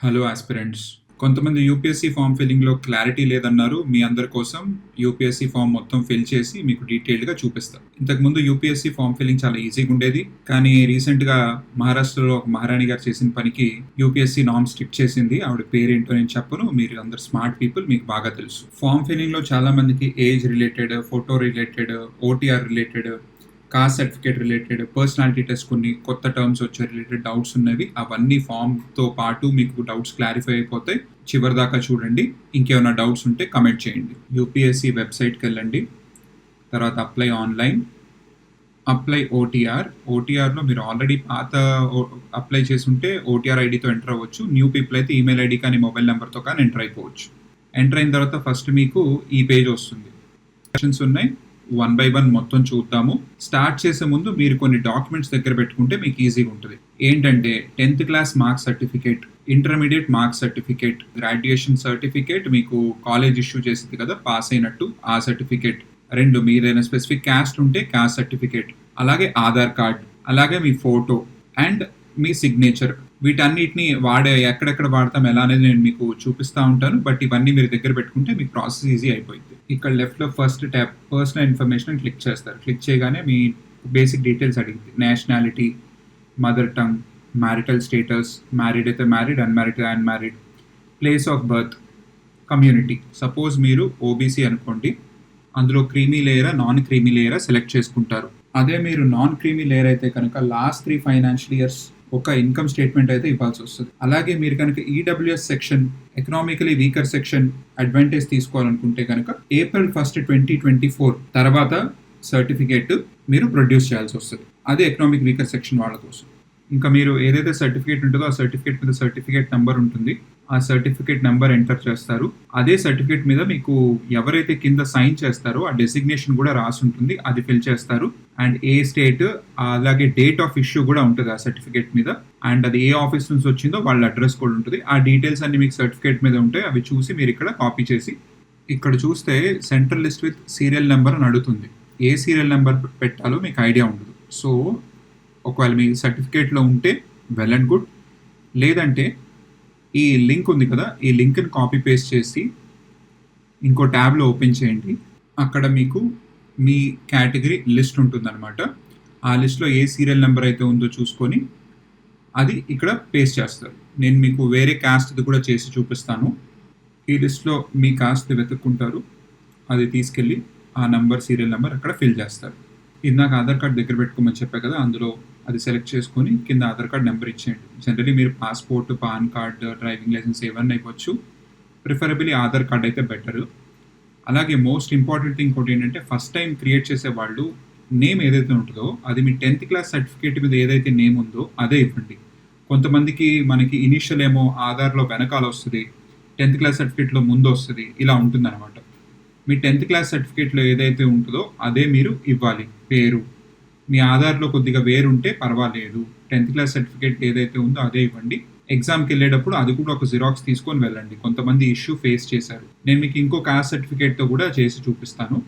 Hello aspirants. కొంతమంది UPSC form ఫిల్లింగ్‌లో clarity లేదన్నారు. మీ అందరి కోసం యూపీఎస్సీ ఫామ్ మొత్తం ఫిల్ చేసి మీకు డీటెయిల్డ్‌గా చూపిస్తా. ఇంతకుముందు యూపీఎస్సీ ఫామ్ ఫిల్లింగ్ చాలా ఈజీగా ఉండేది. కానీ రీసెంట్‌గా మహారాష్ట్రలో ఒక మహారాణి గారు చేసిన పనికి యూపీఎస్సీ నార్మ్ స్ట్రిక్ట్ చేసింది. ఆవిడ పేరేంటో నేను చెప్పను. మీరు అందరు స్మార్ట్ పీపుల్, మీకు బాగా తెలుసు. ఫామ్ ఫిల్లింగ్‌లో చాలా మందికి age related, photo related, OTR related, cost certificate related, personality test కొన్ని కొత్త టర్మ్స్ వచ్చే రిలేటెడ్ డౌట్స్ ఉన్నవి. అవన్నీ ఫామ్‌తో పాటు మీకు డౌట్స్ క్లారిఫై అయిపోతాయి. చివరిదాకా చూడండి. ఇంకేమైనా డౌట్స్ ఉంటే కమెంట్ చేయండి. యూపీఎస్సీ వెబ్సైట్‌కి వెళ్ళండి. తర్వాత అప్లై ఆన్లైన్, అప్లై ఓటీఆర్. ఓటీఆర్‌లో మీరు ఆల్రెడీ పాత అప్లై చేసుంటే ఓటీఆర్ ఐడితో ఎంటర్ అవ్వచ్చు. న్యూ పీపుల్ అయితే ఈమెయిల్ ఐడి కానీ మొబైల్ నెంబర్తో కానీ ఎంటర్ అయిపోవచ్చు. ఎంటర్ అయిన తర్వాత ఫస్ట్ మీకు ఈ పేజ్ వస్తుంది. క్వశ్చన్స్ ఉన్నాయి. 1 by 1 మొత్తం చూద్దాము. స్టార్ట్ చేసే ముందు మీరు కొన్ని డాక్యుమెంట్స్ దగ్గర పెట్టుకుంటే మీకు ఈజీగా ఉంటుంది. ఏంటంటే 10th class marks certificate, intermediate marks certificate, graduation certificate, మీకు కాలేజ్ ఇష్యూ చేసింది కదా పాస్ అయినట్టు ఆ సర్టిఫికేట్, 2 మీదైనా స్పెసిఫిక్ క్యాస్ట్ ఉంటే క్యాస్ట్ సర్టిఫికేట్, అలాగే ఆధార్ కార్డ్, అలాగే మీ ఫోటో అండ్ మీ సిగ్నేచర్. వీటన్నిటిని ఎక్కడెక్కడ వాడతాం ఎలా అనేది నేను మీకు చూపిస్తూ ఉంటాను. బట్ ఇవన్నీ మీరు దగ్గర పెట్టుకుంటే మీకు ప్రాసెస్ ఈజీ అయిపోయింది. ఇక్కడ లెఫ్ట్లో first tab personal information click చేస్తారు. క్లిక్ చేయగానే మీ బేసిక్ డీటెయిల్స్ అడిగింది. Nationality, mother tongue, marital status, married అయితే మ్యారీడ్, అన్మ్యారీడ్ అయితే unmarried, place of birth, community. Suppose మీరు ఓబీసీ అనుకోండి, అందులో క్రీమీ లేయరా నాన్ క్రీమీ లేయరా సెలెక్ట్ చేసుకుంటారు. అదే మీరు నాన్ క్రీమీ లేయర్ అయితే కనుక లాస్ట్ 3 ఫైనాన్షియల్ ఇయర్స్ ఒక ఇన్కమ్ స్టేట్మెంట్ అయితే ఇవ్వాల్సి వస్తుంది. అలాగే మీరు కనుక EWS section, economically weaker section advantage తీసుకోవాలనుకుంటే కనుక April 1, 2024 తర్వాత సర్టిఫికేట్ మీరు ప్రొడ్యూస్ చేయాల్సి వస్తుంది. అదే ఎకనామిక్ వీకర్ సెక్షన్ వాళ్ళ కోసం. ఇంకా మీరు ఏదైతే సర్టిఫికేట్ ఉంటుందో ఆ సర్టిఫికేట్ మీద సర్టిఫికేట్ నెంబర్ ఉంటుంది. ఆ సర్టిఫికేట్ నెంబర్ ఎంటర్ చేస్తారు. అదే సర్టిఫికేట్ మీద మీకు ఎవరైతే కింద సైన్ చేస్తారో ఆ డెసిగ్నేషన్ కూడా రాసి ఉంటుంది. అది ఫిల్ చేస్తారు. అండ్ ఏ స్టేట్, అలాగే డేట్ ఆఫ్ ఇష్యూ కూడా ఉంటుంది ఆ సర్టిఫికేట్ మీద. అండ్ అది ఏ ఆఫీస్ నుంచి వచ్చిందో వాళ్ళ అడ్రస్ కూడా ఉంటుంది. ఆ డీటెయిల్స్ అన్ని మీకు సర్టిఫికేట్ మీద ఉంటాయి. అవి చూసి మీరు ఇక్కడ కాపీ చేసి ఇక్కడ చూస్తే central list with serial number అని అడుగుతుంది. ఏ సీరియల్ నెంబర్ పెట్టాలో మీకు ఐడియా ఉండదు. సో ఒకవేళ మీ సర్టిఫికేట్లో ఉంటే వెల్ అండ్ గుడ్. లేదంటే ఈ లింక్ ఉంది కదా, ఈ లింక్ని కాపీ పేస్ట్ చేసి ఇంకో ట్యాబ్లో ఓపెన్ చేయండి. అక్కడ మీకు మీ కేటగిరీ లిస్ట్ ఉంటుందన్నమాట. ఆ లిస్ట్లో ఏ సీరియల్ నెంబర్ అయితే ఉందో చూసుకొని అది ఇక్కడ పేస్ట్ చేస్తారు. నేను మీకు వేరే కాస్ట్ది కూడా చేసి చూపిస్తాను. ఈ లిస్ట్లో మీ కాస్ట్ వెతుక్కుంటారు. అది తీసుకెళ్ళి ఆ నెంబర్, సీరియల్ నెంబర్ అక్కడ ఫిల్ చేస్తారు. ఇందాక ఆధార్ కార్డ్ దగ్గర పెట్టుకోమని చెప్పా కదా, అందులో అది సెలెక్ట్ చేసుకొని కింద ఆధార్ కార్డ్ నెంబర్ ఇచ్చేయండి. జనరలీ మీరు passport, PAN card, driving licence ఏవన్నీ ఇవ్వచ్చు. ప్రిఫరబుల్లీ ఆధార్ కార్డ్ అయితే బెటర్. అలాగే మోస్ట్ ఇంపార్టెంట్ థింగ్ ఇంకోటి ఏంటంటే ఫస్ట్ టైం క్రియేట్ చేసే వాళ్ళు నేమ్ ఏదైతే ఉంటుందో అది మీ 10th క్లాస్ సర్టిఫికేట్ మీద ఏదైతే నేమ్ ఉందో అదే ఇవ్వండి. కొంతమందికి మనకి ఇనిషియల్ ఏమో ఆధార్లో వెనకాల వస్తుంది, 10th క్లాస్ సర్టిఫికేట్లో ముందు వస్తుంది, ఇలా ఉంటుందన్నమాట. మీ 10th క్లాస్ సర్టిఫికేట్లో ఏదైతే ఉంటుందో అదే మీరు ఇవ్వాలి. పేరు మీ ఆధార్లో కొద్దిగా వేరుంటే పర్వాలేదు. 10th క్లాస్ సర్టిఫికేట్ ఏదైతే ఉందో అదే ఇవ్వండి. ఎగ్జామ్కి వెళ్ళేటప్పుడు అది కూడా ఒక జిరాక్స్ తీసుకొని వెళ్ళండి. కొంతమంది ఇష్యూ ఫేస్ చేశారు. నేను మీకు ఇంకో కాస్ట్ సర్టిఫికేట్తో కూడా చేసి చూపిస్తాను.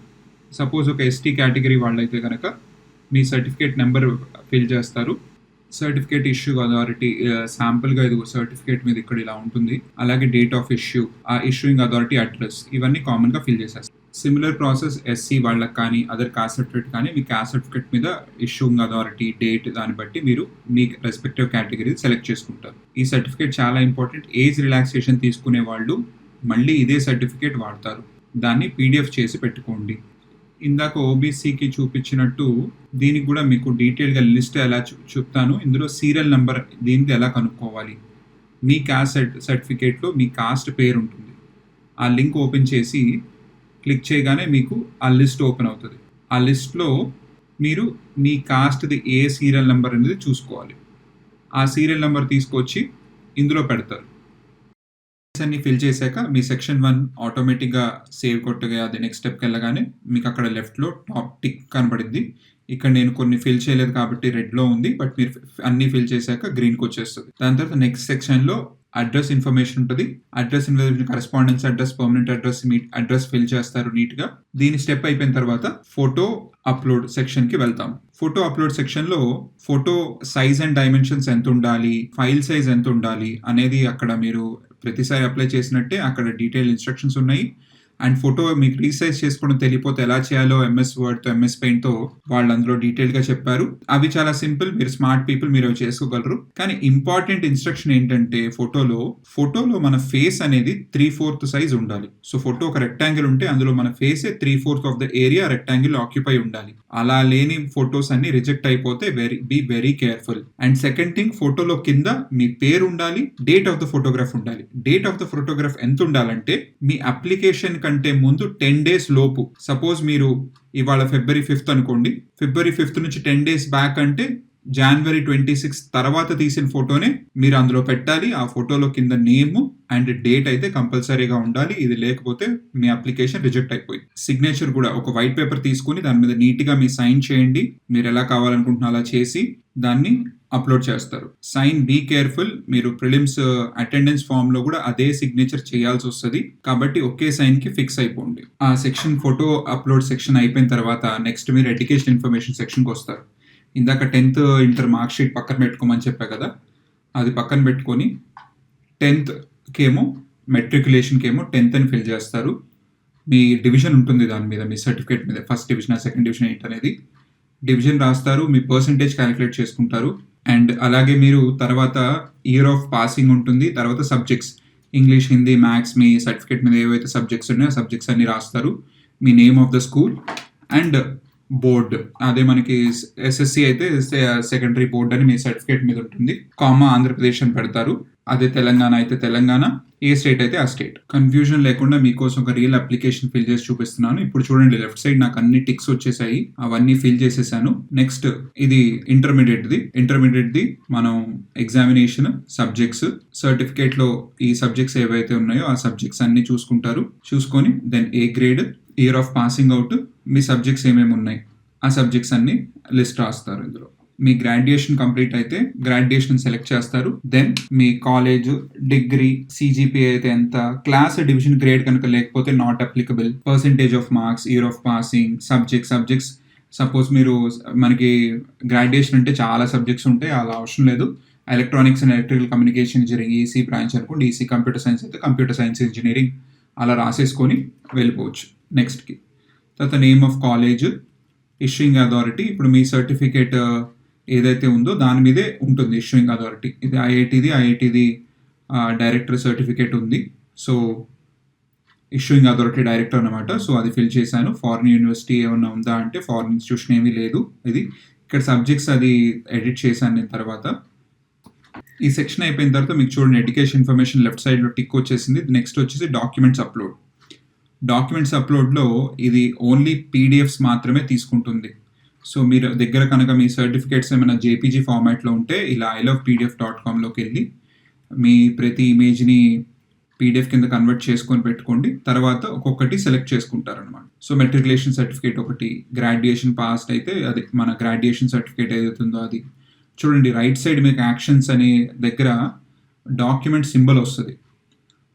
సపోజ్ ఒక ఎస్టీ కేటగిరీ వాళ్ళైతే కనుక మీ సర్టిఫికేట్ నెంబర్ ఫిల్ చేస్తారు. సర్టిఫికేట్ ఇష్యూ అథారిటీ శాంపుల్గా ఇది సర్టిఫికేట్ మీద ఇక్కడ ఇలా ఉంటుంది. అలాగే డేట్ ఆఫ్ ఇష్యూ, ఆ ఇష్యూయింగ్ అథారిటీ అడ్రస్, ఇవన్నీ కామన్గా ఫిల్ చేసేస్తారు. సిమిలర్ ప్రాసెస్ ఎస్సీ వాళ్ళకి కానీ అదర్ కాస్ట్ సర్టిఫికేట్ కానీ మీ కాస్ట్ సర్టిఫికేట్ మీద ఇష్యూయింగ్ అథారిటీ, డేట్, దాన్ని బట్టి మీరు మీ రెస్పెక్టివ్ కేటగిరీ సెలెక్ట్ చేసుకుంటారు. ఈ సర్టిఫికేట్ చాలా ఇంపార్టెంట్. ఏజ్ రిలాక్సేషన్ తీసుకునే వాళ్ళు మళ్ళీ ఇదే సర్టిఫికేట్ వాడతారు. దాన్ని పీడిఎఫ్ చేసి పెట్టుకోండి. ఇందాక ఓబీసీకి చూపించినట్టు దీనికి కూడా మీకు డీటెయిల్గా లిస్ట్ ఎలా చెప్తాను. ఇందులో సీరియల్ నెంబర్ దీనికి ఎలా కనుక్కోవాలి. మీ కాస్ట్ సర్టిఫికేట్లో మీ కాస్ట్ పేరు ఉంటుంది. ఆ లింక్ ఓపెన్ చేసి క్లిక్ చేయగానే మీకు ఆ లిస్ట్ ఓపెన్ అవుతుంది. ఆ లిస్ట్లో మీరు మీ కాస్ట్ది ఏ సీరియల్ నెంబర్ అనేది చూసుకోవాలి. ఆ సీరియల్ నెంబర్ తీసుకొచ్చి ఇందులో పెడతారు. అన్ని ఫిల్ చేశాక మీ సెక్షన్ 1 ఆటోమేటిక్గా సేవ్ కొట్టగా అది నెక్స్ట్ స్టెప్కి వెళ్ళగానే మీకు అక్కడ లెఫ్ట్లో టాప్ టిక్ కనబడింది. ఇక్కడ నేను కొన్ని ఫిల్ చేయలేదు కాబట్టి రెడ్లో ఉంది. బట్ మీరు అన్నీ ఫిల్ చేశాక గ్రీన్కి వచ్చేస్తుంది. దాని తర్వాత నెక్స్ట్ సెక్షన్లో అడ్రస్ ఇన్ఫర్మేషన్ ఉంటుంది. Address information, correspondence address, permanent address, మీ అడ్రస్ ఫిల్ చేస్తారు నీట్గా. దీని స్టెప్ అయిపోయిన తర్వాత ఫోటో అప్లోడ్ సెక్షన్కి వెళ్తాం. ఫోటో అప్లోడ్ సెక్షన్లో ఫోటో సైజ్ అండ్ డైమెన్షన్స్ ఎంత ఉండాలి, ఫైల్ సైజ్ ఎంత ఉండాలి అనేది అక్కడ మీరు ప్రతిసారి అప్లై చేసినట్టే అక్కడ డీటెయిల్ ఇన్స్ట్రక్షన్స్ ఉన్నాయి. అండ్ ఫోటో మీకు రీసైజ్ చేసుకోవడం తెలియపోతే ఎలా చేయాలో ఎంఎస్ వర్డ్తో, ఎంఎస్ పెయింట్తో వాళ్ళు అందులో డీటెయిల్గా చెప్పారు. అవి చాలా సింపుల్, మీరు స్మార్ట్ పీపుల్, మీరు అవి చేసుకోగలరు. కానీ ఇంపార్టెంట్ ఇన్స్ట్రక్షన్ ఏంటంటే ఫోటోలో మన ఫేస్ అనేది 3/4 సైజ్ ఉండాలి. సో ఫోటో ఒక రెక్టాంగిల్ ఉంటే అందులో మన face 3/4 of the area rectangle occupy ఉండాలి. అలా లేని ఫొటోస్ అన్ని రిజెక్ట్ అయిపోతే be very careful. And second thing, ఫోటోలో కింద మీ పేరు ఉండాలి, డేట్ ఆఫ్ ద ఫోటోగ్రాఫ్ ఉండాలి. డేట్ ఆఫ్ ద ఫోటోగ్రాఫ్ ఎంత ఉండాలంటే మీ అప్లికేషన్ కంటే ముందు 10 days లోపు. సపోజ్ మీరు ఇవాళ February 5th అనుకోండి, February 5th నుంచి 10 days బ్యాక్ అంటే January 26th తర్వాత తీసిన ఫోటోనే మీరు అందులో పెట్టాలి. ఆ ఫోటోలో కింద నేమ్ అండ్ డేట్ అయితే కంపల్సరీగా ఉండాలి. ఇది లేకపోతే మీ అప్లికేషన్ రిజెక్ట్ అయిపోయింది. సిగ్నేచర్ కూడా ఒక వైట్ పేపర్ తీసుకుని దాని మీద నీట్గా మీ సైన్ చేయండి. మీరు ఎలా కావాలనుకుంటున్నా అలా చేసి దాన్ని అప్లోడ్ చేస్తారు. Sign, be careful. మీరు ప్రిలిమ్స్ అటెండెన్స్ ఫామ్ లో కూడా అదే సిగ్నేచర్ చేయాల్సి వస్తుంది కాబట్టి ఒకే సైన్ కి ఫిక్స్ అయిపోండి. ఆ సెక్షన్, ఫోటో అప్లోడ్ సెక్షన్ అయిపోయిన తర్వాత నెక్స్ట్ మీరు ఎడ్యుకేషన్ ఇన్ఫర్మేషన్ సెక్షన్కి వస్తారు. ఇందాక 10th ఇంటర్ మార్క్ షీట్ పక్కన పెట్టుకోమని చెప్పా కదా, అది పక్కన పెట్టుకొని 10th కేమో మెట్రికులేషన్కి ఏమో 10th అని ఫిల్ చేస్తారు. మీ డివిజన్ ఉంటుంది దాని మీద, మీ సర్టిఫికేట్ మీద, ఫస్ట్ డివిజన్, సెకండ్ డివిజన్ ఏంటనేది డివిజన్ రాస్తారు. మీ పర్సంటేజ్ క్యాలిక్యులేట్ చేసుకుంటారు. అండ్ అలాగే మీరు తర్వాత ఇయర్ ఆఫ్ పాసింగ్ ఉంటుంది. తర్వాత సబ్జెక్ట్స్, ఇంగ్లీష్, హిందీ, మ్యాథ్స్, మీ సర్టిఫికేట్ మీద ఏవైతే సబ్జెక్ట్స్ ఉన్నాయో ఆ సబ్జెక్ట్స్ అన్ని రాస్తారు. మీ name of the school and board, అదే మనకి ఎస్ఎస్సి అయితే సెకండరీ బోర్డ్ అని మీ సర్టిఫికేట్ మీద ఉంటుంది. కామా ఆంధ్రప్రదేశ్ అని పెడతారు. అదే తెలంగాణ అయితే తెలంగాణ, ఏ స్టేట్ అయితే ఆ స్టేట్. కన్ఫ్యూజన్ లేకుండా మీకోసం ఒక రియల్ అప్లికేషన్ ఫిల్ చేసి చూపిస్తున్నాను. ఇప్పుడు చూడండి, లెఫ్ట్ సైడ్ నాకు అన్ని టిక్స్ వచ్చేసాయి, అవన్నీ ఫిల్ చేసేసాను. నెక్స్ట్ ఇది ఇంటర్మీడియట్ ది మనం ఎగ్జామినేషన్ సబ్జెక్ట్స్, సర్టిఫికేట్ లో ఈ సబ్జెక్ట్స్ ఏవైతే ఉన్నాయో ఆ సబ్జెక్ట్స్ అన్ని చూసుకొని then A grade, year of passing out, మీ సబ్జెక్ట్స్ ఏమేమి ఉన్నాయి ఆ సబ్జెక్ట్స్ అన్ని లిస్ట్ రాస్తారు. ఇందులో మీ గ్రాడ్యుయేషన్ కంప్లీట్ అయితే గ్రాడ్యుయేషన్ సెలెక్ట్ చేస్తారు. దెన్ మీ కాలేజ్, డిగ్రీ, సిజిపిఏ అయితే ఎంత, క్లాస్, డివిజన్, గ్రేడ్ కనుక లేకపోతే not applicable, percentage of marks, year of passing, subjects. Suppose మీరు, మనకి గ్రాడ్యుయేషన్ అంటే చాలా సబ్జెక్ట్స్ ఉంటాయి, అలా అవసరం లేదు. Electronics and electrical communication engineering EC branch అనుకోండి, ఈసీ కంప్యూటర్ సైన్స్ అయితే కంప్యూటర్ సైన్స్ ఇంజనీరింగ్, అలా రాసేసుకొని వెళ్ళిపోవచ్చు నెక్స్ట్కి. తర్వాత name of college, issuing authority. ఇప్పుడు మీ సర్టిఫికేట్ ఏదైతే ఉందో దాని మీదే ఉంటుంది ఇష్యూయింగ్ అథారిటీ. ఇది ఐఐటిది డైరెక్టర్ సర్టిఫికేట్ ఉంది. సో ఇష్యూయింగ్ అథారిటీ డైరెక్టర్ అనమాట. సో అది ఫిల్ చేశాను. ఫారిన్ యూనివర్సిటీ ఏమన్నా ఉందా అంటే ఫారిన్ ఇన్స్టిట్యూషన్ ఏమీ లేదు. ఇది ఇక్కడ సబ్జెక్ట్స్ అది ఎడిట్ చేశాను నేను. తర్వాత ఈ సెక్షన్ అయిపోయిన తర్వాత మీకు చూడండి, ఎడ్యుకేషన్ ఇన్ఫర్మేషన్ లెఫ్ట్ సైడ్లో టిక్ వచ్చేసింది. నెక్స్ట్ వచ్చేసి డాక్యుమెంట్స్ అప్లోడ్లో ఇది ఓన్లీ పీడిఎఫ్స్ మాత్రమే తీసుకుంటుంది. సో మీరు దగ్గర కనుక మీ సర్టిఫికేట్స్ ఏమైనా జేపీజీ ఫార్మాట్లో ఉంటే ఇలా ilovepdf.comలోకి వెళ్ళి మీ ప్రతి ఇమేజ్ని పీడిఎఫ్ కింద కన్వర్ట్ చేసుకొని పెట్టుకోండి. తర్వాత ఒక్కొక్కటి సెలెక్ట్ చేసుకుంటారనమాట. సో మెట్రికులేషన్ సర్టిఫికేట్ ఒకటి, గ్రాడ్యుయేషన్ పాస్డ్ అయితే అది మన గ్రాడ్యుయేషన్ సర్టిఫికేట్ ఏదైతే ఉందో అది. చూడండి రైట్ సైడ్ మీకు యాక్షన్స్ అనే దగ్గర డాక్యుమెంట్ సింబల్ వస్తుంది.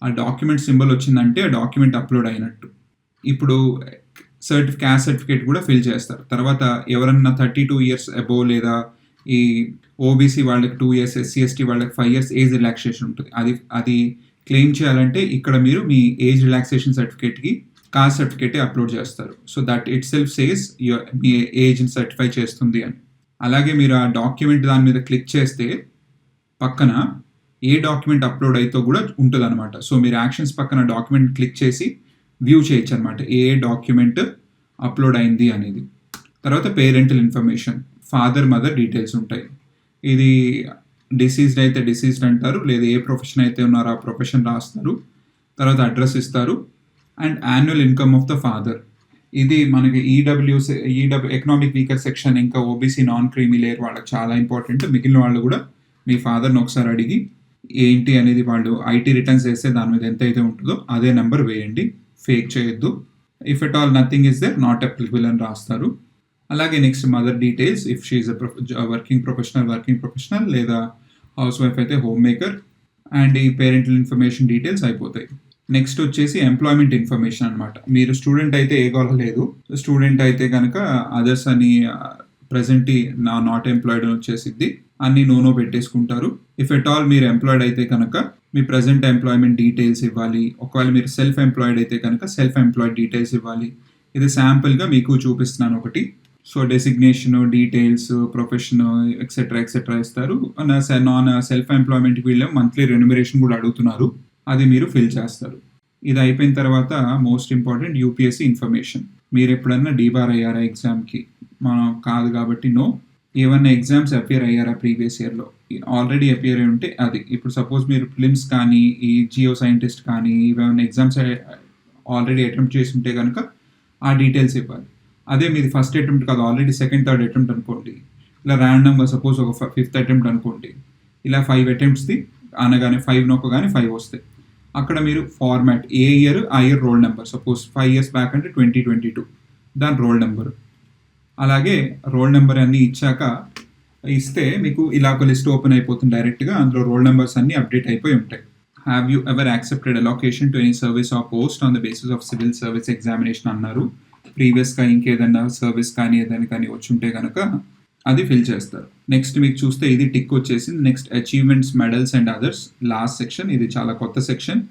ఆ డాక్యుమెంట్ సింబల్ వచ్చిందంటే ఆ డాక్యుమెంట్ అప్లోడ్ అయినట్టు. ఇప్పుడు క్యాస్ట్ సర్టిఫికేట్ కూడా ఫిల్ చేస్తారు. తర్వాత ఎవరన్నా 32 years అబోవ్ లేదా ఈ ఓబీసీ వాళ్ళకి 2 years, ఎస్సీ ఎస్టీ వాళ్ళకి 5 years ఏజ్ రిలాక్సేషన్ ఉంటుంది. అది క్లెయిమ్ చేయాలంటే ఇక్కడ మీరు మీ ఏజ్ రిలాక్సేషన్ సర్టిఫికేట్కి కాస్ట్ సర్టిఫికేటే అప్లోడ్ చేస్తారు. So that itself says మీ ఏజ్ని సర్టిఫై చేస్తుంది అని. అలాగే మీరు ఆ డాక్యుమెంట్ దాని మీద క్లిక్ చేస్తే పక్కన ఏ డాక్యుమెంట్ అప్లోడ్ అయితే కూడా ఉంటుంది అనమాట. సో మీరు యాక్షన్స్ పక్కన డాక్యుమెంట్ క్లిక్ చేసి వ్యూ చేయొచ్చు అనమాట, ఏ డాక్యుమెంట్ అప్లోడ్ అయింది అనేది. తర్వాత parental information, father mother details ఉంటాయి. ఇది డిసీజ్డ్ అయితే డిసీజ్డ్ అంటారు, లేదా ఏ ప్రొఫెషన్ అయితే ఉన్నారో ఆ ప్రొఫెషన్ రాస్తారు. తర్వాత అడ్రస్ ఇస్తారు. And annual income of the father, ఇది మనకి ఈడబ్ల్యూసీ ఎకనామిక్ వీకర్ సెక్షన్, ఇంకా ఓబీసీ నాన్ క్రీమీ లేయర్ వాళ్ళకి చాలా ఇంపార్టెంట్. మిగిలిన వాళ్ళు కూడా మీ ఫాదర్ని ఒకసారి అడిగి ఏంటి అనేది, వాళ్ళు ఐటీ రిటర్న్స్ వేస్తే దాని మీద ఎంత అయితే ఉంటుందో అదే నెంబర్ వేయండి, ఫేక్ చేయొద్దు. If at all nothing is there, not applicable అని రాస్తారు. అలాగే next mother details, if she working professional లేదా హౌస్ వైఫ్ అయితే హోమ్ మేకర్. అండ్ ఈ పేరెంటల్ ఇన్ఫర్మేషన్ డీటెయిల్స్ అయిపోతాయి. నెక్స్ట్ వచ్చేసి ఎంప్లాయ్మెంట్ ఇన్ఫర్మేషన్ అనమాట. మీరు స్టూడెంట్ అయితే ఏ గోల లేదు. స్టూడెంట్ అయితే కనుక అదర్స్ అని ప్రెసెంట్ నాట్ ఎంప్లాయిడ్ అని వచ్చేసిద్ది, అన్ని నో పెట్టేసుకుంటారు. ఇఫ్ ఎట్ ఆల్ మీరు ఎంప్లాయిడ్ అయితే కనుక మీ ప్రెసెంట్ ఎంప్లాయ్మెంట్ డీటెయిల్స్ ఇవ్వాలి. ఒకవేళ మీరు సెల్ఫ్ ఎంప్లాయిడ్ అయితే కనుక సెల్ఫ్ ఎంప్లాయిడ్ డీటెయిల్స్ ఇవ్వాలి. ఇది శాంపుల్గా మీకు చూపిస్తున్నాను ఒకటి. So designation, details, profession etcetera etcetera ఇస్తారు. నాన్ సెల్ఫ్ ఎంప్లాయ్మెంట్కి వీళ్ళు మంత్లీ రెన్యుమరేషన్ కూడా అడుగుతున్నారు, అది మీరు ఫిల్ చేస్తారు. ఇది అయిపోయిన తర్వాత మోస్ట్ ఇంపార్టెంట్ యూపీఎస్సీ ఇన్ఫర్మేషన్. మీరు ఎప్పుడన్నా డీబార్ అయ్యారా ఎగ్జామ్కి? మనం కాదు కాబట్టి నో. ఏమన్నా ఎగ్జామ్స్ అపియర్ అయ్యారా ప్రీవియస్ ఇయర్లో? ఆల్రెడీ అపియర్ అయి ఉంటే అది. ఇప్పుడు సపోజ్ మీరు ప్రిలిమ్స్ కానీ ఈ జియో సైంటిస్ట్ కానీ ఏమైనా ఎగ్జామ్స్ ఆల్రెడీ అటెంప్ట్ చేసి ఉంటే కనుక ఆ డీటెయిల్స్ ఇవ్వాలి. అదే మీది ఫస్ట్ అటెంప్ట్ కాదు, ఆల్రెడీ సెకండ్ థర్డ్ అటెంప్ట్ అనుకోండి, ఇలా ర్యాండమ్గా సపోజ్ ఒక ఫిఫ్త్ అటెంప్ట్ అనుకోండి, ఇలా 5 అటెంప్ట్స్ది అనగానే 5 నొక్కగానే 5 వస్తాయి. అక్కడ మీరు ఫార్మాట్ ఏ ఇయర్ ఆ year roll number, suppose 5 years back అంటే 2022 దాని రోల్ నెంబర్. అలాగే రోల్ నెంబర్ అన్నీ ఇచ్చాక ఇస్తే మీకు ఇలా ఒక లిస్ట్ ఓపెన్ అయిపోతుంది డైరెక్ట్గా. అందులో రోల్ నెంబర్స్ అన్నీ అప్డేట్ అయిపోయి ఉంటాయి. Have you ever accepted allocation to any service or post on the basis of civil service examination అన్నారు. ప్రీవియస్గా ఇంకేదన్నా సర్వీస్ కానీ ఏదైనా కానీ వచ్చి ఉంటే కనుక అది ఫిల్ చేస్తారు. నెక్స్ట్ మీకు చూస్తే ఇది టిక్ వచ్చేసింది. Next achievements, medals and others, last section. ఇది చాలా కొత్త section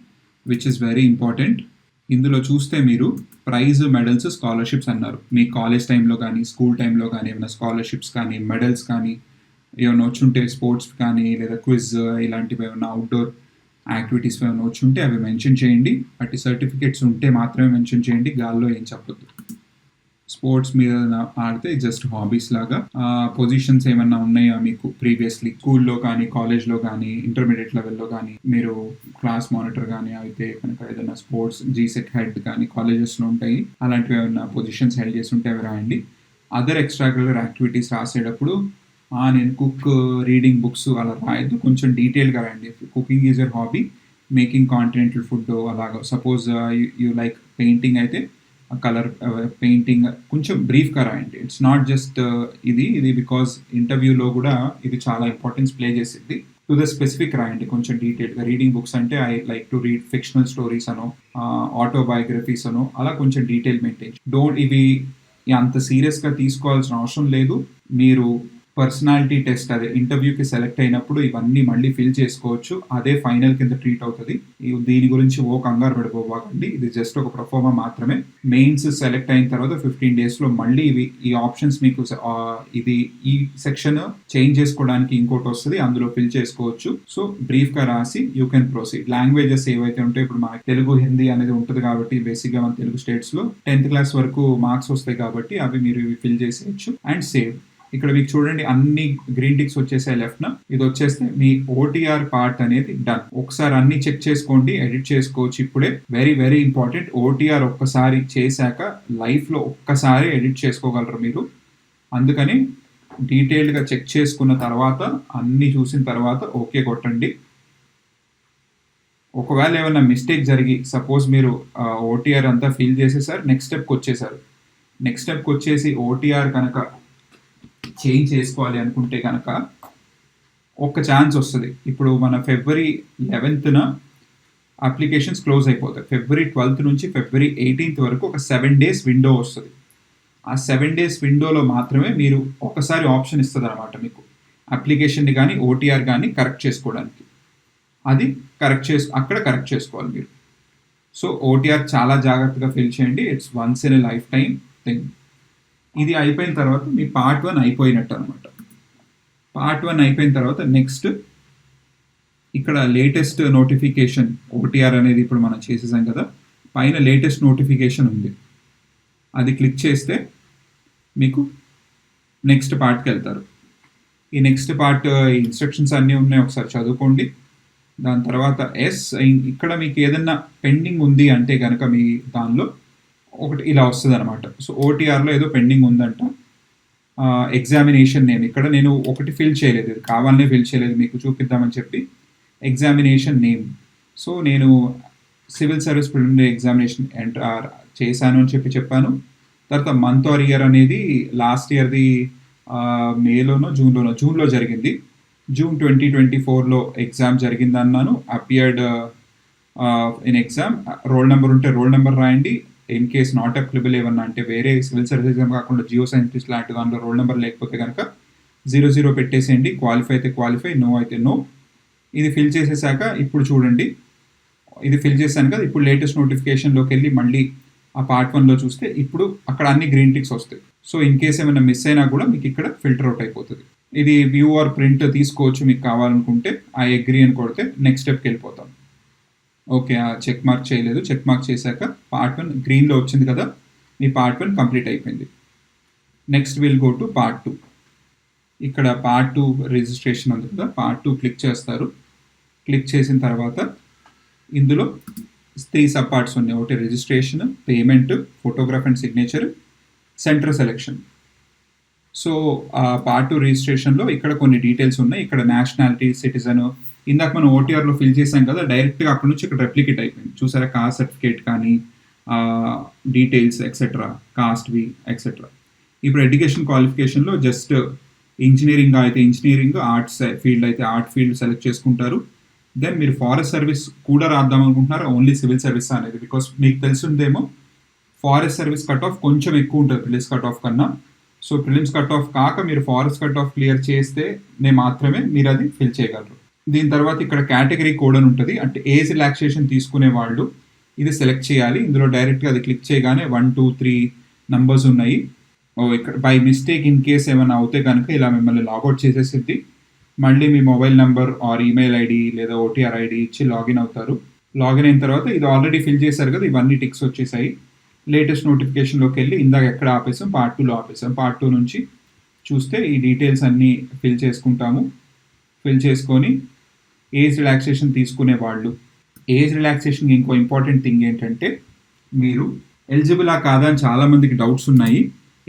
which is very important. ఇందులో చూస్తే మీరు ప్రైజ్, మెడల్స్, స్కాలర్షిప్స్ అన్నారు. మీ కాలేజ్ టైంలో కానీ స్కూల్ టైంలో కానీ ఏమైనా స్కాలర్షిప్స్ కానీ మెడల్స్ కానీ ఏమైనా వచ్చుంటే, స్పోర్ట్స్ కానీ లేదా క్విజ్ ఇలాంటివి ఏమైనా అవుట్డోర్ యాక్టివిటీస్ ఏమైనా వచ్చుంటే అవి మెన్షన్ చేయండి. అటు సర్టిఫికేట్స్ ఉంటే మాత్రమే మెన్షన్ చేయండి, గాల్లో ఏం చెప్పొద్దు. స్పోర్ట్స్ మీద ఆడితే జస్ట్ హాబీస్ లాగా. పొజిషన్స్ ఏమన్నా ఉన్నాయా మీకు ప్రీవియస్లీ స్కూల్లో కానీ కాలేజ్లో కానీ ఇంటర్మీడియట్ లెవెల్లో కానీ మీరు క్లాస్ మానిటర్ కానీ అయితే కనుక ఏదైనా స్పోర్ట్స్ జీసెట్ హెడ్ కానీ కాలేజెస్లో ఉంటాయి, అలాంటివి ఏమైనా పొజిషన్స్ హెల్డ్ చేసి ఉంటే అవి రాయండి. అదర్ ఎక్స్ట్రా కరిక్యులర్ యాక్టివిటీస్ రాసేటప్పుడు నేను కుక్, రీడింగ్ బుక్స్ అలా రాయద్దు, కొంచెం డీటెయిల్గా రాయండి. Cooking is your hobby, making continental food అలాగా. సపోజ్ యూ లైక్ పెయింటింగ్ అయితే కలర్ పెయింటింగ్ కొంచెం బ్రీఫ్గా రాయండి. ఇట్స్ నాట్ జస్ట్ ఇది బికాజ్ ఇంటర్వ్యూలో కూడా ఇది చాలా ఇంపార్టెన్స్ ప్లే చేసింది. టు ద స్పెసిఫిక్ రాయండి కొంచెం డీటెయిల్గా. రీడింగ్ బుక్స్ అంటే I like to read fictional stories అనో ఆటోబయోగ్రఫీస్ అనో అలా కొంచెం డీటెయిల్ మెయింటైన్. ఇవి అంత సీరియస్గా తీసుకోవాల్సిన అవసరం లేదు. మీరు పర్సనాలిటీ టెస్ట్ అదే ఇంటర్వ్యూకి సెలెక్ట్ అయినప్పుడు ఇవన్నీ మళ్ళీ ఫిల్ చేసుకోవచ్చు, అదే ఫైనల్ కింద ట్రీట్ అవుతుంది. దీని గురించి కంగారు పడిపోవాకండి, ఇది జస్ట్ ఒక ప్రొఫార్మా మాత్రమే. మెయిన్స్ సెలెక్ట్ అయిన తర్వాత 15 daysలో మళ్ళీ ఈ ఆప్షన్స్ మీకు ఇది ఈ సెక్షన్ చేంజ్ చేసుకోవడానికి ఇంకోటి వస్తుంది, అందులో ఫిల్ చేసుకోవచ్చు. సో బ్రీఫ్గా రాసి యూ కెన్ ప్రొసీడ్. లాంగ్వేజెస్ ఏవైతే ఉంటాయో ఇప్పుడు మనకి తెలుగు, హిందీ అనేది ఉంటుంది కాబట్టి బేసిక్గా మన తెలుగు స్టేట్స్లో 10th class వరకు మార్క్స్ వస్తాయి కాబట్టి అవి మీరు ఫిల్ చేసేయచ్చు అండ్ సేవ్. ఇక్కడ మీకు చూడండి అన్ని గ్రీన్ టిక్స్ వచ్చేసాయి లెఫ్ట్న. ఇది వచ్చేస్తే మీ ఓటీఆర్ పార్ట్ అనేది డన్. ఒకసారి అన్ని చెక్ చేసుకోండి, ఎడిట్ చేసుకోవచ్చు ఇప్పుడే. Very very important. ఓటీఆర్ ఒక్కసారి చేశాక లైఫ్లో ఒక్కసారి ఎడిట్ చేసుకోగలరు మీరు. అందుకని డీటెయిల్డ్గా చెక్ చేసుకున్న తర్వాత అన్ని చూసిన తర్వాత ఓకే కొట్టండి. ఒకవేళ ఏమైనా మిస్టేక్ జరిగి సపోజ్ మీరు ఓటీఆర్ అంతా ఫిల్ చేసేసారు, నెక్స్ట్ స్టెప్కి వచ్చేసారు. నెక్స్ట్ స్టెప్కి వచ్చేసి ఓటీఆర్ కనుక చేంజ్ చేసుకోవాలి అనుకుంటే కనుక ఒక ఛాన్స్ వస్తుంది. ఇప్పుడు మన February 11th అప్లికేషన్స్ క్లోజ్ అయిపోతాయి. February 12th నుంచి February 18th వరకు ఒక 7 days విండో వస్తుంది. ఆ 7 days విండోలో మాత్రమే మీరు ఒకసారి ఆప్షన్ ఇస్తుంది అనమాట మీకు అప్లికేషన్ని కానీ ఓటీఆర్ కానీ కరెక్ట్ చేసుకోవడానికి. అది అక్కడ కరెక్ట్ చేసుకోవాలి మీరు. సో ఓటీఆర్ చాలా జాగ్రత్తగా ఫిల్ చేయండి. It's once in a life time thing. ఇది అయిపోయిన తర్వాత మీ part 1 అయిపోయినట్టు అనమాట. part 1 అయిపోయిన తర్వాత నెక్స్ట్ ఇక్కడ లేటెస్ట్ నోటిఫికేషన్ ఓటీఆర్ అనేది ఇప్పుడు మనం చేసేసాం కదా, పైన లేటెస్ట్ నోటిఫికేషన్ ఉంది, అది క్లిక్ చేస్తే మీకు నెక్స్ట్ పార్ట్కి వెళ్తారు. ఈ నెక్స్ట్ పార్ట్ ఇన్స్ట్రక్షన్స్ అన్నీ ఉన్నాయి, ఒకసారి చదువుకోండి. దాని తర్వాత ఇక్కడ మీకు ఏదన్నా పెండింగ్ ఉంది అంటే కనుక మీ దానిలో ఒకటి ఇలా వస్తుంది అనమాట. సో ఓటీఆర్లో ఏదో పెండింగ్ ఉందంట, ఎగ్జామినేషన్ నేమ్. ఇక్కడ నేను ఒకటి ఫిల్ చేయలేదు, ఇది కావాలనే ఫిల్ చేయలేదు, మీకు చూపిద్దామని చెప్పి ఎగ్జామినేషన్ నేమ్. సో నేను సివిల్ సర్వీస్ ప్రిలిమినరీ ఎగ్జామినేషన్ చేశాను అని చెప్పాను. తర్వాత మంత్ ఆర్ ఇయర్ అనేది లాస్ట్ ఇయర్ది మేలోనో జూన్లో జరిగింది. జూన్ 2024లో ఎగ్జామ్ జరిగిందన్నాను. Appeared in exam. Roll number ఉంటే రోల్ నెంబర్ రాయండి. ఇన్ కేస్ నాట్ అప్లికబుల్ ఏమన్నా అంటే వేరే సివిల్ సర్వీస్ ఎగ్జామ్ కాకుండా జియో సైంటిస్ట్ లాంటి దానిలో రోల్ నెంబర్ లేకపోతే కనుక 00 పెట్టేసేయండి. క్వాలిఫై అయితే క్వాలిఫై, నో అయితే నో. ఇది ఫిల్ చేసేసాక ఇప్పుడు చూడండి, ఇది ఫిల్ చేశాను కదా, ఇప్పుడు లేటెస్ట్ నోటిఫికేషన్లోకి వెళ్ళి మళ్ళీ ఆ పార్ట్ 1లో చూస్తే ఇప్పుడు అక్కడ అన్ని గ్రీన్ టిక్స్ వస్తాయి. సో ఇన్ కేస్ ఏమైనా మిస్ అయినా కూడా మీకు ఇక్కడ ఫిల్టర్ అవుట్ అయిపోతుంది. ఇది వ్యూ ఆర్ ప్రింట్ తీసుకోవచ్చు మీకు కావాలనుకుంటే. ఐ అగ్రీ అని కొడితే నెక్స్ట్ స్టెప్కి వెళ్ళిపోతాం. ఓకే, చెక్ మార్క్ చేయలేదు. చెక్ మార్క్ చేశాక పార్ట్ 1 గ్రీన్లో వచ్చింది కదా, మీ పార్ట్ 1 కంప్లీట్ అయిపోయింది. Next will go to part 2. ఇక్కడ పార్ట్ 2 రిజిస్ట్రేషన్ ఉంది కదా, పార్ట్ 2 క్లిక్ చేస్తారు. క్లిక్ చేసిన తర్వాత ఇందులో 3 సబ్ పార్ట్స్ ఉన్నాయి. ఒకటి registration, payment, photograph and signature, centre selection. So part 2 రిజిస్ట్రేషన్లో ఇక్కడ కొన్ని డీటెయిల్స్ ఉన్నాయి. ఇక్కడ నేషనాలిటీ, సిటిజన్, ఇందాక మనం ఓటీఆర్లో ఫిల్ చేసాం కదా, డైరెక్ట్గా అక్కడ నుంచి ఇక్కడ రెప్లికేట్ అయిపోయింది. చూసారా, కాస్ట్ సర్టిఫికేట్ కానీ డీటెయిల్స్ ఎక్సెట్రా, కాస్ట్వి ఎక్సెట్రా. ఇప్పుడు ఎడ్యుకేషన్ క్వాలిఫికేషన్లో జస్ట్ ఇంజనీరింగ్ అయితే ఇంజనీరింగ్, ఆర్ట్స్ ఫీల్డ్ అయితే ఆర్ట్ ఫీల్డ్ సెలెక్ట్ చేసుకుంటారు. దెన్ మీరు ఫారెస్ట్ సర్వీస్ కూడా రాద్దాం అనుకుంటున్నారు, ఓన్లీ సివిల్ సర్వీస్ అనేది. బికాస్ మీకు తెలుసుందేమో ఫారెస్ట్ సర్వీస్ కట్ ఆఫ్ కొంచెం ఎక్కువ ఉంటుంది ప్రిలిమ్స్ కట్ ఆఫ్ కన్నా. సో ప్రిలిమ్స్ కట్ ఆఫ్ కాక మీరు ఫారెస్ట్ కట్ ఆఫ్ క్లియర్ చేస్తే మాత్రమే మీరు అది ఫిల్ చేయగలరు. దీని తర్వాత ఇక్కడ కేటగిరీ కోడ్ అని ఉంటుంది, అంటే ఏజ్ రిలాక్సేషన్ తీసుకునే వాళ్ళు ఇది సెలెక్ట్ చేయాలి. ఇందులో డైరెక్ట్గా అది క్లిక్ చేయగానే 1, 2, 3 నంబర్స్ ఉన్నాయి. ఇక్కడ బై మిస్టేక్ ఇన్ కేస్ ఏమైనా అవుతే కనుక ఇలా మిమ్మల్ని లాగౌట్ చేసేసిద్ది. మళ్ళీ మీ mobile number or email ID లేదా ఓటీఆర్ ఐడి ఇచ్చి లాగిన్ అవుతారు. లాగిన్ అయిన తర్వాత ఇది ఆల్రెడీ ఫిల్ చేశారు కదా, ఇవన్నీ టిక్స్ వచ్చేసాయి. లేటెస్ట్ నోటిఫికేషన్లోకి వెళ్ళి ఇందాక ఎక్కడ ఆపేసాం, పార్ట్ 2లో ఆపేసాం. పార్ట్ 2 నుంచి చూస్తే ఈ డీటెయిల్స్ అన్నీ ఫిల్ చేసుకుంటాము. ఫిల్ చేసుకొని ఏజ్ రిలాక్సేషన్ తీసుకునే వాళ్ళు, ఏజ్ రిలాక్సేషన్ ఇంకో ఇంపార్టెంట్ థింగ్ ఏంటంటే మీరు ఎలిజిబులా కాదా అని చాలామందికి డౌట్స్ ఉన్నాయి.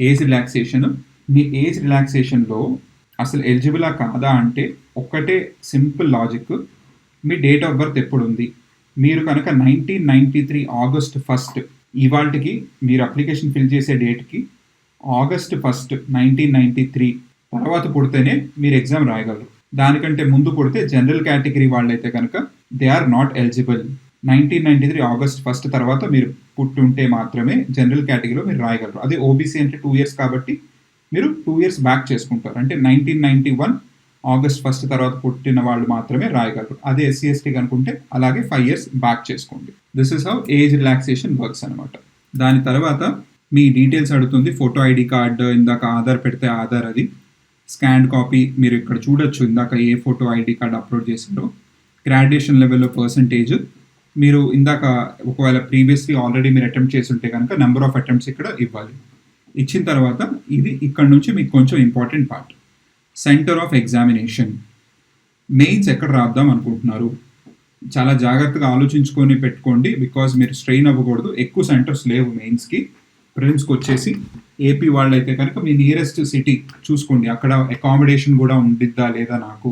ఏజ్ రిలాక్సేషన్, మీ ఏజ్ రిలాక్సేషన్లో అసలు ఎలిజిబులా కాదా అంటే ఒక్కటే simple logic, me date of birth ఎప్పుడు ఉంది. మీరు కనుక 1993 ఆగస్ట్ 1 ఇవాళకి మీరు అప్లికేషన్ ఫిల్ చేసే డేట్కి ఆగస్ట్ 1, 1993 తర్వాత పుడితేనే మీరు ఎగ్జామ్ రాయగలరు. దానికంటే ముందు పుడితే జనరల్ కేటగిరీ వాళ్ళైతే కనుక they are not eligible. 1993 August 1 తర్వాత మీరు పుట్టుంటే మాత్రమే జనరల్ కేటగిరీలో మీరు రాయగలరు. అదే ఓబీసీ అంటే 2 years కాబట్టి మీరు 2 years బ్యాక్ చేసుకుంటారు. అంటే 1991 ఆగస్ట్ 1 తర్వాత పుట్టిన వాళ్ళు మాత్రమే రాయగలరు. అదే ఎస్సీ ఎస్టీ అనుకుంటే అలాగే 5 years బ్యాక్ చేసుకోండి. This is how age relaxation works అనమాట. దాని తర్వాత మీ డీటెయిల్స్ అడుగుతుంది. ఫోటో ఐడి కార్డు, ఇందాక ఆధార్ పెడితే ఆధార్, అది స్కాన్ కాపీ మీరు ఇక్కడ చూడొచ్చు. ఇందాక ఏ ఫోటో ఐడి కార్డు అప్లోడ్ చేశారో, గ్రాడ్యుయేషన్ లెవెల్లో పర్సంటేజ్, మీరు ఇందాక ఒకవేళ ప్రీవియస్లీ ఆల్రెడీ మీరు అటెంప్ట్ చేసి ఉంటే కనుక నెంబర్ ఆఫ్ అటెంప్ట్స్ ఇక్కడ ఇవ్వాలి. ఇచ్చిన తర్వాత ఇది ఇక్కడ నుంచి మీకు కొంచెం important part, centre of examination. Mains ఎక్కడ రాద్దాం అనుకుంటున్నారు చాలా జాగ్రత్తగా ఆలోచించుకొని పెట్టుకోండి. బికాజ్ మీరు స్ట్రెయిన్ అవ్వకూడదు. ఎక్కువ సెంటర్స్ లేవు మెయిన్స్కి. ప్రిలిమ్స్కి వచ్చేసి ఏపీ వాళ్ళు అయితే కనుక మీ నియరెస్ట్ సిటీ చూసుకోండి, అక్కడ అకామిడేషన్ కూడా ఉండిద్దా లేదా నాకు.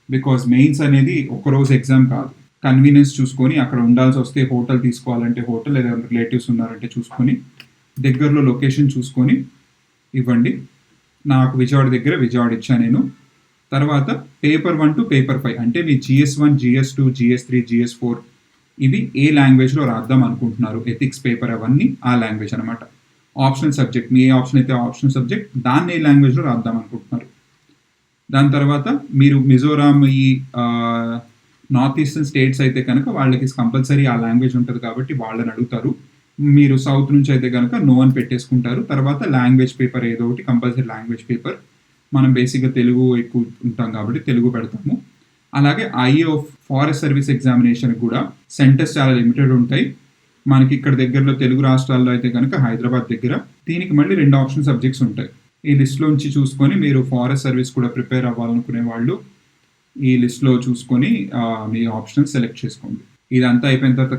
బికాజ్ మెయిన్స్ అనేది ఒకరోజు ఎగ్జామ్ కాదు. కన్వీనియన్స్ చూసుకొని అక్కడ ఉండాల్సి వస్తే హోటల్ తీసుకోవాలంటే హోటల్, లేదా రిలేటివ్స్ ఉన్నారంటే చూసుకొని దగ్గరలో లొకేషన్ చూసుకొని ఇవ్వండి. నాకు విజయవాడ దగ్గర విజయవాడ ఇచ్చా నేను. తర్వాత పేపర్ 1 to పేపర్ 5 అంటే మీ GS1, GS2, GS3, GS4 ఇవి ఏ లాంగ్వేజ్లో రాద్దాం అనుకుంటున్నారు, ఎథిక్స్ పేపర్ అవన్నీ ఆ లాంగ్వేజ్ అనమాట. ఆప్షనల్ సబ్జెక్ట్, మీ ఏ ఆప్షన్ అయితే ఆప్షనల్ సబ్జెక్ట్ దాన్ని ఏ లాంగ్వేజ్లో రాద్దాం అనుకుంటున్నారు. దాని తర్వాత మీరు మిజోరాం, ఈ నార్త్ ఈస్టర్న్ స్టేట్స్ అయితే కనుక వాళ్ళకి కంపల్సరీ ఆ లాంగ్వేజ్ ఉంటుంది కాబట్టి వాళ్ళని అడుగుతారు. మీరు సౌత్ నుంచి అయితే కనుక నో అని పెట్టేసుకుంటారు. తర్వాత లాంగ్వేజ్ పేపర్ ఏదో ఒకటి కంపల్సరీ లాంగ్వేజ్ పేపర్. మనం బేసిక్గా తెలుగు ఎక్కువ ఉంటాం కాబట్టి తెలుగు పెడతాము. అలాగే ఐఏ ఫారెస్ట్ సర్వీస్ ఎగ్జామినేషన్ కూడా సెంటర్స్ చాలా లిమిటెడ్ ఉంటాయి. మనకి ఇక్కడ దగ్గరలో తెలుగు రాష్ట్రాల్లో అయితే కనుక హైదరాబాద్ దగ్గర. దీనికి మళ్ళీ 2 ఆప్షన్ సబ్జెక్ట్స్ ఉంటాయి. ఈ లిస్ట్లోంచి చూసుకొని మీరు ఫారెస్ట్ సర్వీస్ కూడా ప్రిపేర్ అవ్వాలనుకునే వాళ్ళు ఈ లిస్ట్లో చూసుకొని మీ ఆప్షన్ సెలెక్ట్ చేసుకోండి. ఇదంతా అయిపోయిన తర్వాత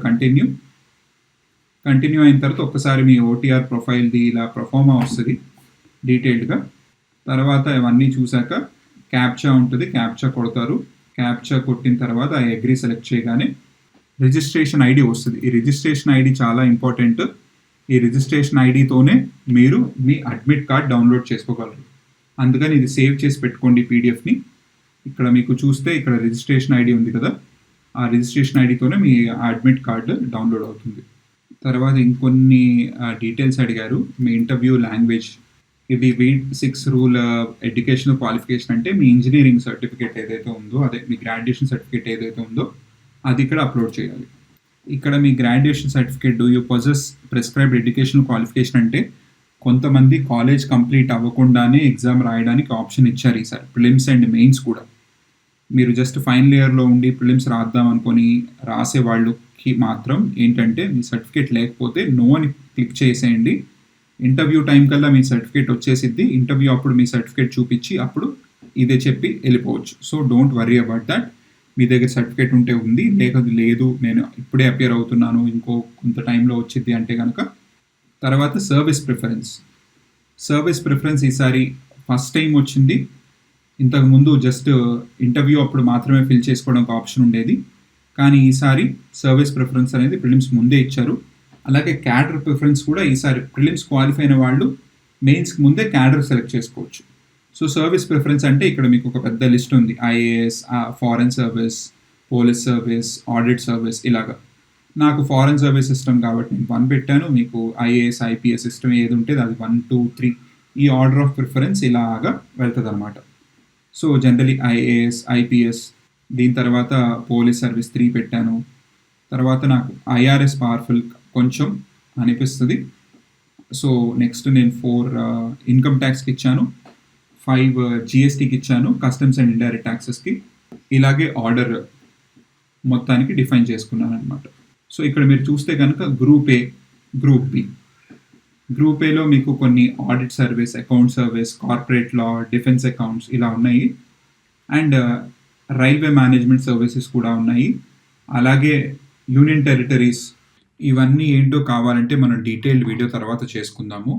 కంటిన్యూ అయిన తర్వాత ఒక్కసారి మీ ఓటీఆర్ ప్రొఫైల్ది ఇలా ప్రొఫార్మా వస్తుంది డీటెయిల్డ్గా. తర్వాత ఇవన్నీ చూసాక క్యాప్చా ఉంటుంది, క్యాప్చా కొడతారు. క్యాప్చా కొట్టిన తర్వాత ఆ అగ్రీ సెలెక్ట్ చేయగానే రిజిస్ట్రేషన్ ఐడి వస్తుంది. ఈ రిజిస్ట్రేషన్ ఐడి చాలా ఇంపార్టెంట్. ఈ రిజిస్ట్రేషన్ ఐడితోనే మీరు మీ అడ్మిట్ కార్డ్ డౌన్లోడ్ చేసుకోగలరు. అందుకని ఇది సేవ్ చేసి పెట్టుకోండి పీడిఎఫ్ని. ఇక్కడ మీకు చూస్తే ఇక్కడ రిజిస్ట్రేషన్ ఐడి ఉంది కదా, ఆ రిజిస్ట్రేషన్ ఐడితోనే మీ అడ్మిట్ కార్డు డౌన్లోడ్ అవుతుంది. తర్వాత ఇంకొన్ని డీటెయిల్స్ అడిగారు. మీ ఇంటర్వ్యూ లాంగ్వేజ్, ఇది V6 రూల్ ఎడ్యుకేషనల్ క్వాలిఫికేషన్ అంటే మీ ఇంజనీరింగ్ సర్టిఫికేట్ ఏదైతే ఉందో, అదే మీ గ్రాడ్యుయేషన్ సర్టిఫికేట్ ఏదైతే ఉందో అది ఇక్కడ అప్లోడ్ చేయాలి. ఇక్కడ మీ graduation certificate do you possess prescribed educational qualification అంటే కొంతమంది కాలేజ్ కంప్లీట్ అవ్వకుండానే ఎగ్జామ్ రాయడానికి ఆప్షన్ ఇచ్చారు ఈసారి, ప్రిలిమ్స్ అండ్ మెయిన్స్ కూడా. మీరు జస్ట్ ఫైనల్ ఇయర్లో ఉండి ప్రిలిమ్స్ రాద్దాం అనుకొని రాసే వాళ్ళకి మాత్రం ఏంటంటే మీ సర్టిఫికేట్ లేకపోతే నో అని క్లిక్ చేసేయండి. ఇంటర్వ్యూ టైం కల్లా మీ సర్టిఫికేట్ వచ్చేసిద్ది. ఇంటర్వ్యూ అప్పుడు మీ సర్టిఫికేట్ చూపించి అప్పుడు ఇదే చెప్పి వెళ్ళిపోవచ్చు. So don't worry about that. మీ దగ్గర సర్టిఫికేట్ ఉంటే ఉంది, లేదు నేను ఇప్పుడే అపియర్ అవుతున్నాను ఇంకో కొంత టైంలో వచ్చింది అంటే కనుక. తర్వాత సర్వీస్ ప్రిఫరెన్స్ ఈసారి ఫస్ట్ టైం వచ్చింది. ఇంతకుముందు జస్ట్ ఇంటర్వ్యూ అప్పుడు మాత్రమే ఫిల్ చేసుకోవడానికి ఆప్షన్ ఉండేది, కానీ ఈసారి సర్వీస్ ప్రిఫరెన్స్ అనేది ప్రిలిమ్స్ ముందే ఇచ్చారు. అలాగే క్యాడర్ ప్రిఫరెన్స్ కూడా ఈసారి ప్రిలిమ్స్ క్వాలిఫై అయిన వాళ్ళు మెయిన్స్కి ముందే క్యాడర్ సెలెక్ట్ చేసుకోవచ్చు. సో సర్వీస్ ప్రిఫరెన్స్ అంటే ఇక్కడ మీకు ఒక పెద్ద లిస్ట్ ఉంది, IAS, foreign service, police service, audit service, ఇలాగా. నాకు ఫారెన్ సర్వీస్ సిస్టమ్ కాబట్టి నేను 1 పెట్టాను. మీకు ఐఏఎస్, ఐపీఎస్ సిస్టమ్ ఏది ఉంటే అది 1, 2, 3 ఈ ఆర్డర్ ఆఫ్ ప్రిఫరెన్స్ ఇలాగా వెళ్తుంది అనమాట. సో జనరలీ ఐఏఎస్, ఐపీఎస్, దీని తర్వాత పోలీస్ సర్వీస్ 3 పెట్టాను. తర్వాత నాకు ఐఆర్ఎస్ పవర్ఫుల్ కొంచెం అనిపిస్తుంది. సో నెక్స్ట్ నేను 4 ఇన్కమ్ ట్యాక్స్కి ఇచ్చాను, 5 జిఎస్టీకి ఇచ్చాను, కస్టమ్స్ అండ్ ఇండైరెక్ట్ ట్యాక్సెస్కి. ఇలాగే ఆర్డర్ మొత్తానికి డిఫైన్ చేసుకున్నాను అనమాట. సో ఇక్కడ మీరు చూస్తే కనుక group A, group B. Group ఏలో మీకు కొన్ని audit service, account service, corporate law, defence accounts ఇలా ఉన్నాయి. అండ్ రైల్వే మేనేజ్మెంట్ సర్వీసెస్ కూడా ఉన్నాయి. అలాగే యూనియన్ టెరిటరీస్. ఇవన్నీ ఏంటో కావాలంటే మనం డీటెయిల్డ్ వీడియో తర్వాత చేసుకుందాము.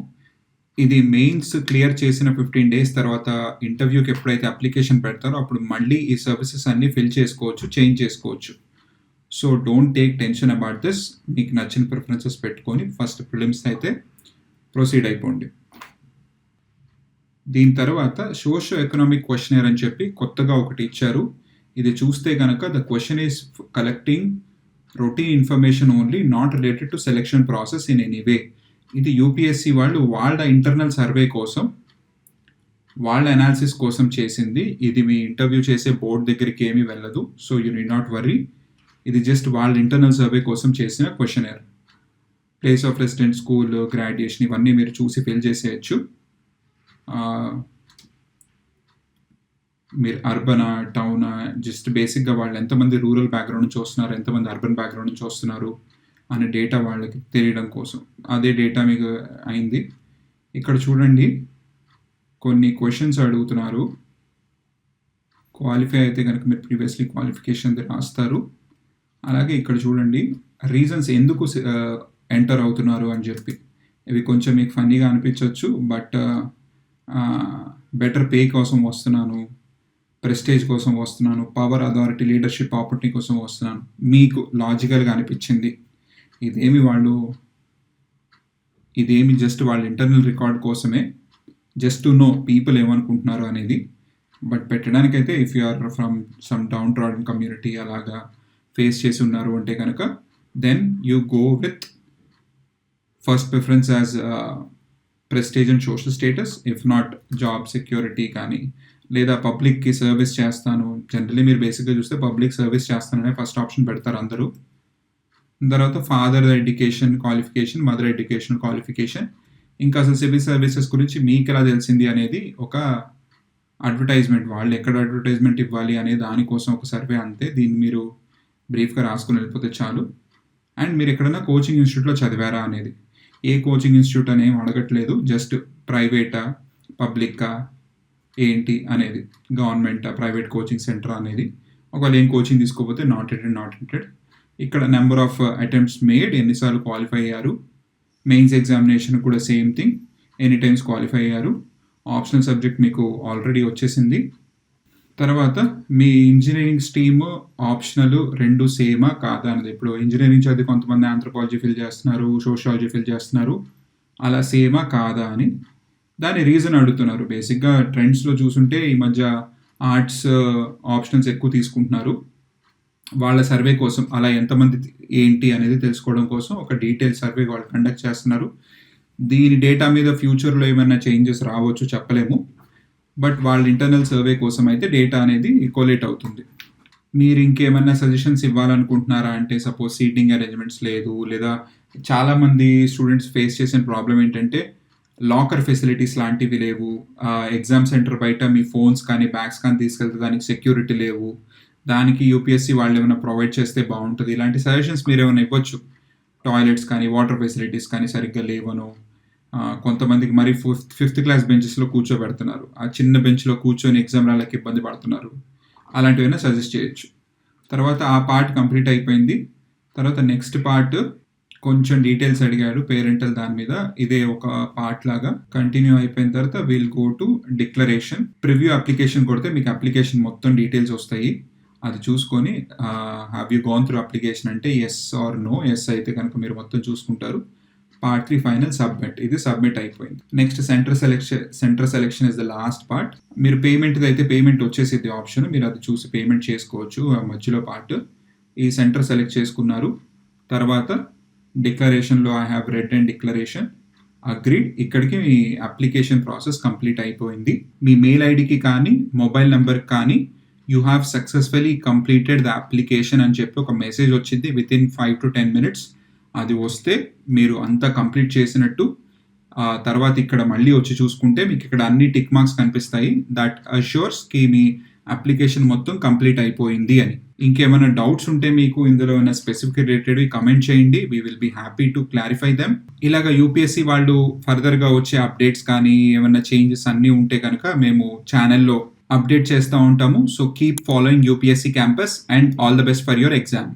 ఇది మెయిన్స్ క్లియర్ చేసిన 15 days తర్వాత ఇంటర్వ్యూకి ఎప్పుడైతే అప్లికేషన్ పెడతారో అప్పుడు మళ్ళీ ఈ సర్వీసెస్ అన్నీ ఫిల్ చేసుకోవచ్చు, చేంజ్ చేసుకోవచ్చు. So don't take tension about this. మీకు నచ్చిన ప్రిఫరెన్సెస్ పెట్టుకొని ఫస్ట్ ప్రిలిమ్స్ అయితే ప్రొసీడ్ అయిపోండి. దీని తర్వాత సోషియో ఎకనామిక్ క్వశ్చనర్ అని చెప్పి కొత్తగా ఒకటి ఇచ్చారు. ఇది చూస్తే కనుక the question is collecting routine information only, not related to selection process in any way. ఇది యూపీఎస్సీ వాళ్ళు వాళ్ళ ఇంటర్నల్ సర్వే కోసం, వాళ్ళ అనాలిసిస్ కోసం చేసింది. ఇది మీ ఇంటర్వ్యూ చేసే బోర్డ్ దగ్గరికి ఏమీ వెళ్ళదు. So you need not worry. ఇది జస్ట్ వాళ్ళ ఇంటర్నల్ సర్వే కోసం చేసిన questionnaire. Place of resident, school, graduation ఇవన్నీ మీరు చూసి ఫిల్ చేసేయచ్చు. మీరు అర్బనా, టౌనా, జస్ట్ బేసిక్గా వాళ్ళు ఎంతమంది రూరల్ బ్యాక్గ్రౌండ్ నుంచి వస్తున్నారు, ఎంతమంది అర్బన్ బ్యాక్గ్రౌండ్ నుంచి వస్తున్నారు అనే డేటా వాళ్ళకి తెలియడం కోసం అదే డేటా మీకు అయింది. ఇక్కడ చూడండి కొన్ని క్వశ్చన్స్ అడుగుతున్నారు. క్వాలిఫై అయితే కనుక మీరు ప్రీవియస్లీ క్వాలిఫికేషన్ రాస్తారు. అలాగే ఇక్కడ చూడండి రీజన్స్ ఎందుకు ఎంటర్ అవుతున్నారు అని చెప్పి. ఇవి కొంచెం మీకు ఫన్నీగా అనిపించవచ్చు, బట్ బెటర్ పే కోసం వస్తున్నాను, ప్రెస్టేజ్ కోసం వస్తున్నాను, పవర్, అథారిటీ, లీడర్షిప్, ఆపర్చునిటీ కోసం వస్తున్నాను, మీకు లాజికల్గా అనిపించింది. ఇదేమి జస్ట్ వాళ్ళ ఇంటర్నల్ రికార్డ్ కోసమే, జస్ట్ టు నో పీపుల్ ఏమనుకుంటున్నారు అనేది. బట్ పెట్టడానికైతే if you are from some downtrodden community అలాగా ఫేస్ చేసి ఉన్నారు అంటే కనుక then you go with first preference as prestige and social status. If not job security కానీ, లేదా పబ్లిక్కి సర్వీస్ చేస్తాను. జనరలీ మీరు బేసిక్గా చూస్తే పబ్లిక్ సర్వీస్ చేస్తాననే ఫస్ట్ ఆప్షన్ పెడతారు అందరూ. తర్వాత father education qualification, mother education qualification. ఇంకా అసలు సివిల్ సర్వీసెస్ గురించి మీకు ఎలా తెలిసింది అనేది ఒక అడ్వర్టైజ్మెంట్, వాళ్ళు ఎక్కడ అడ్వర్టైజ్మెంట్ ఇవ్వాలి అనే దానికోసం ఒక సర్వే అంతే. దీన్ని మీరు బ్రీఫ్గా రాసుకుని వెళ్ళిపోతే చాలు. అండ్ మీరు ఎక్కడైనా కోచింగ్ ఇన్స్టిట్యూట్లో చదివారా అనేది. ఏ కోచింగ్ ఇన్స్టిట్యూట్ అనేం అడగట్లేదు, జస్ట్ ప్రైవేటా, పబ్లిక్కా ఏంటి అనేది, గవర్నమెంటా, ప్రైవేట్ కోచింగ్ సెంటర్ అనేది. ఒకవేళ ఏం కోచింగ్ తీసుకోకపోతే నాట్ అటెండెడ్. ఇక్కడ నెంబర్ ఆఫ్ అటెంప్ట్స్ మేడ్, ఎన్నిసార్లు క్వాలిఫై అయ్యారు. మెయిన్స్ ఎగ్జామినేషన్ కూడా same thing, any times qualify అయ్యారు. ఆప్షనల్ సబ్జెక్ట్ మీకు ఆల్రెడీ వచ్చేసింది. తర్వాత మీ ఇంజనీరింగ్ స్ట్రీమ్ ఆప్షనల్ రెండు సేమా కాదా అనేది. ఇప్పుడు ఇంజనీరింగ్ చదివి కొంతమంది ఆంథ్రోపాలజీ ఫిల్ చేస్తున్నారు, సోషియాలజీ ఫిల్ చేస్తున్నారు, అలా సేమా కాదా అని దాని రీజన్ అడుగుతున్నారు. బేసిక్గా ట్రెండ్స్లో చూసుంటే ఈ మధ్య ఆర్ట్స్ ఆప్షన్స్ ఎక్కువ తీసుకుంటున్నారు. వాళ్ళ సర్వే కోసం అలా ఎంతమంది ఏంటి అనేది తెలుసుకోవడం కోసం ఒక డీటెయిల్ సర్వే వాళ్ళు కండక్ట్ చేస్తున్నారు. దీని డేటా మీద ఫ్యూచర్‌లో ఏమైనా చేంజెస్ రావచ్చు చెప్పలేము. బట్ వాళ్ళ ఇంటర్నల్ సర్వే కోసం అయితే డేటా అనేది కొలేట్ అవుతుంది. మీరు ఇంకేమన్నా సజెషన్స్ ఇవ్వాలనుకుంటున్నారా? అంటే సపోజ్ సీటింగ్ అరేంజ్‌మెంట్స్ లేదు, లేదా చాలామంది స్టూడెంట్స్ ఫేస్ చేసిన ప్రాబ్లమ్ ఏంటంటే లాకర్ ఫెసిలిటీస్ లాంటివి లేవు. ఎగ్జామ్ సెంటర్ బయట మీ ఫోన్స్ కానీ, బ్యాగ్స్ కానీ తీసుకెళ్తే దానికి సెక్యూరిటీ లేవు. దానికి యూపీఎస్సీ వాళ్ళు ఏమైనా ప్రొవైడ్ చేస్తే బాగుంటుంది. ఇలాంటి సజెషన్స్ మీరేమైనా ఇవ్వచ్చు. టాయిలెట్స్ కానీ, వాటర్ ఫెసిలిటీస్ కానీ సరిగ్గా లేవనో, కొంతమందికి మరి ఫిఫ్త్ క్లాస్ బెంచెస్‌లో కూర్చోబెడుతున్నారు. ఆ చిన్న బెంచ్‌లో కూర్చొని ఎగ్జామ్ రాయలేక ఇబ్బంది పడుతున్నారు. అలాంటివైనా సజెస్ట్ చేయొచ్చు. తర్వాత ఆ పార్ట్ కంప్లీట్ అయిపోయింది. తర్వాత నెక్స్ట్ పార్ట్ కొంచెం డీటెయిల్స్ అడిగాడు పేరెంటల్ దాని మీద. ఇదే ఒక పార్ట్ లాగా కంటిన్యూ అయిపోయిన తర్వాత will go to declaration. Preview application కొడితే మీకు అప్లికేషన్ మొత్తం డీటెయిల్స్ వస్తాయి. అది చూసుకొని have you gonna through application అంటే ఎస్ ఆర్ నో. ఎస్ అయితే కనుక మీరు మొత్తం చూసుకుంటారు. Part 3 final submit. ఇది సబ్మిట్ అయిపోయింది. Next centre selection is the last part. మీరు పేమెంట్ది అయితే పేమెంట్ వచ్చేసింది ఆప్షన్. మీరు అది చూసి పేమెంట్ చేసుకోవచ్చు. ఆ మధ్యలో పార్ట్ ఈ సెంటర్ సెలెక్ట్ చేసుకున్నారు. తర్వాత డిక్లరేషన్లో I have read and declaration agreed. ఇక్కడికి మీ అప్లికేషన్ ప్రాసెస్ కంప్లీట్ అయిపోయింది. మీ మెయిల్ ఐడికి కానీ మొబైల్ నెంబర్కి కానీ you have successfully completed the application అని చెప్పి ఒక మెసేజ్ వచ్చింది వితిన్ 5 to 10 minutes. అది వస్తే మీరు అంతా కంప్లీట్ చేసినట్టు. తర్వాత ఇక్కడ మళ్ళీ వచ్చి చూసుకుంటే మీకు ఇక్కడ అన్ని టిక్ మార్క్స్ కనిపిస్తాయి. దట్ అష్యూర్స్ కి మీ అప్లికేషన్ మొత్తం కంప్లీట్ అయిపోయింది అని. ఇంకేమైనా డౌట్స్ ఉంటే మీకు ఇందులో ఏమైనా స్పెసిఫిక్ రిలేటెడ్ కమెంట్ చేయండి. We will be happy to clarify them. ఇలాగ యూపీఎస్సీ వాళ్ళు ఫర్దర్గా వచ్చే అప్డేట్స్ కానీ ఏమైనా చేంజెస్ అన్నీ ఉంటే కనుక మేము ఛానల్లో అప్డేట్ చేస్తూ ఉంటాము. So keep following UPSC campus and all the best for your exam.